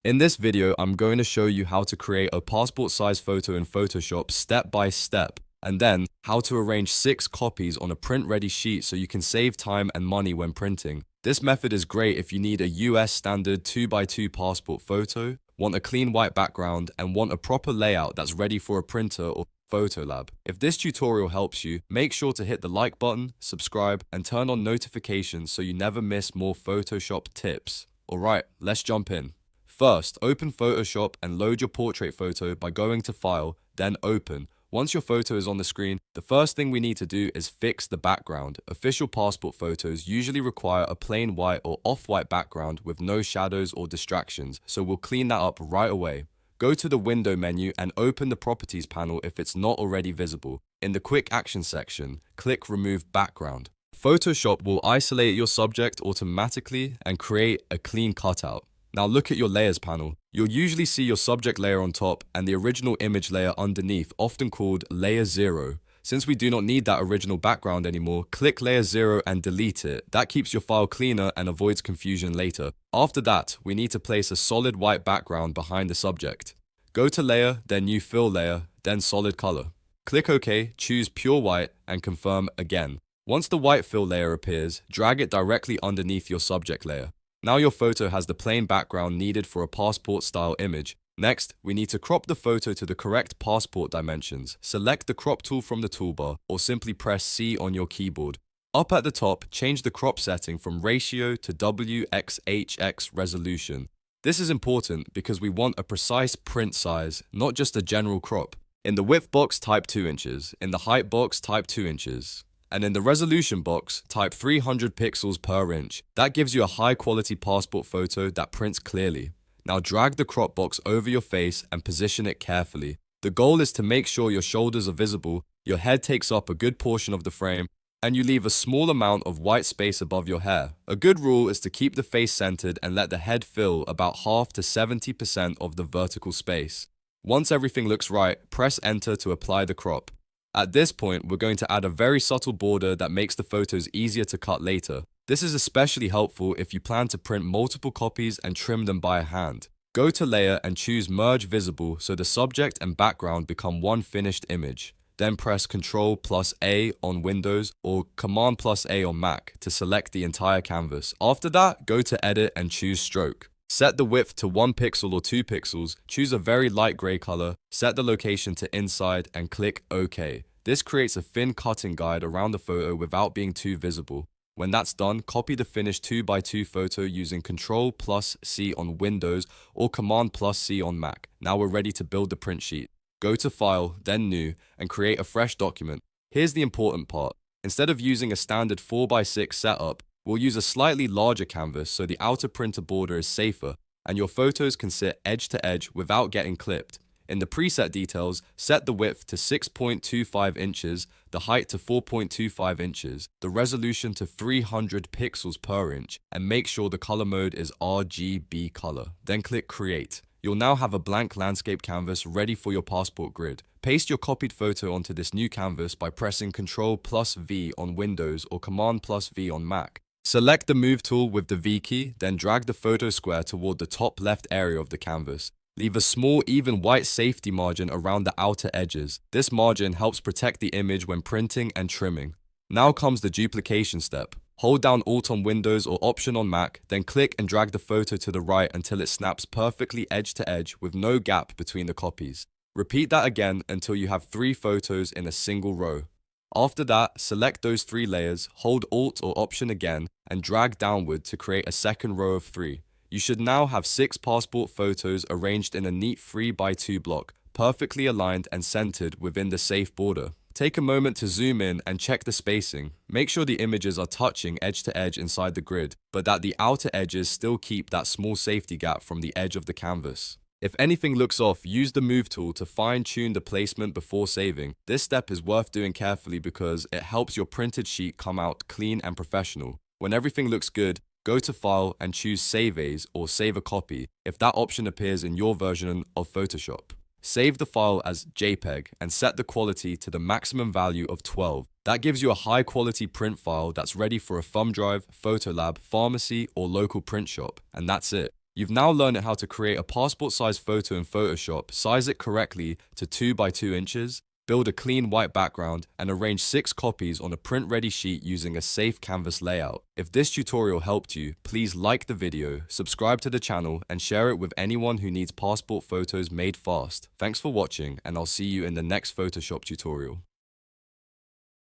In this video, I'm going to show you how to create a passport-size photo in Photoshop step by step, and then how to arrange 6 copies on a print-ready sheet so you can save time and money when printing. This method is great if you need a US standard 2x2 passport photo, want a clean white background, and want a proper layout that's ready for a printer or photo lab. If this tutorial helps you, make sure to hit the like button, subscribe, and turn on notifications so you never miss more Photoshop tips. Alright, let's jump in. First, open Photoshop and load your portrait photo by going to File, then Open. Once your photo is on the screen, the first thing we need to do is fix the background. Official passport photos usually require a plain white or off-white background with no shadows or distractions, so we'll clean that up right away. Go to the Window menu and open the Properties panel if it's not already visible. In the Quick Action section, click Remove Background. Photoshop will isolate your subject automatically and create a clean cutout. Now look at your Layers panel. You'll usually see your subject layer on top and the original image layer underneath, often called Layer 0. Since we do not need that original background anymore, click Layer 0 and delete it. That keeps your file cleaner and avoids confusion later. After that, we need to place a solid white background behind the subject. Go to Layer, then New Fill Layer, then Solid Color. Click OK, choose Pure White, and confirm again. Once the white fill layer appears, drag it directly underneath your subject layer. Now your photo has the plain background needed for a passport-style image. Next, we need to crop the photo to the correct passport dimensions. Select the crop tool from the toolbar, or simply press C on your keyboard. Up at the top, change the crop setting from ratio to WXHX resolution. This is important because we want a precise print size, not just a general crop. In the width box, type 2 inches. In the height box, type 2 inches. And in the resolution box, type 300 pixels per inch. That gives you a high quality passport photo that prints clearly. Now drag the crop box over your face and position it carefully. The goal is to make sure your shoulders are visible, your head takes up a good portion of the frame, and you leave a small amount of white space above your hair. A good rule is to keep the face centered and let the head fill about half to 70% of the vertical space. Once everything looks right, press enter to apply the crop. At this point, we're going to add a very subtle border that makes the photos easier to cut later. This is especially helpful if you plan to print multiple copies and trim them by hand. Go to Layer and choose Merge Visible so the subject and background become one finished image. Then press Ctrl+A on Windows or Command+A on Mac to select the entire canvas. After that, go to Edit and choose Stroke. Set the width to 1 pixel or 2 pixels, choose a very light grey color, set the location to inside and click OK. This creates a thin cutting guide around the photo without being too visible. When that's done, copy the finished 2x2 photo using Ctrl+C on Windows or Command+C on Mac. Now we're ready to build the print sheet. Go to File, then New, and create a fresh document. Here's the important part. Instead of using a standard 4x6 setup, we'll use a slightly larger canvas so the outer printer border is safer and your photos can sit edge to edge without getting clipped. In the preset details, set the width to 6.25 inches, the height to 4.25 inches, the resolution to 300 pixels per inch, and make sure the color mode is RGB color. Then click Create. You'll now have a blank landscape canvas ready for your passport grid. Paste your copied photo onto this new canvas by pressing Ctrl+V on Windows or Command+V on Mac. Select the Move tool with the V key, then drag the photo square toward the top left area of the canvas. Leave a small, even white safety margin around the outer edges. This margin helps protect the image when printing and trimming. Now comes the duplication step. Hold down Alt on Windows or Option on Mac, then click and drag the photo to the right until it snaps perfectly edge to edge with no gap between the copies. Repeat that again until you have 3 photos in a single row. After that, select those 3 layers, hold Alt or Option again, and drag downward to create a second row of 3. You should now have 6 passport photos arranged in a neat 3x2 block, perfectly aligned and centered within the safe border. Take a moment to zoom in and check the spacing. Make sure the images are touching edge to edge inside the grid, but that the outer edges still keep that small safety gap from the edge of the canvas. If anything looks off, use the Move tool to fine-tune the placement before saving. This step is worth doing carefully because it helps your printed sheet come out clean and professional. When everything looks good, go to File and choose Save As or Save a Copy if that option appears in your version of Photoshop. Save the file as JPEG and set the quality to the maximum value of 12. That gives you a high-quality print file that's ready for a thumb drive, photo lab, pharmacy, or local print shop. And that's it. You've now learned how to create a passport-size photo in Photoshop, size it correctly to 2 by 2 inches, build a clean white background, and arrange 6 copies on a print-ready sheet using a safe canvas layout. If this tutorial helped you, please like the video, subscribe to the channel, and share it with anyone who needs passport photos made fast. Thanks for watching, and I'll see you in the next Photoshop tutorial.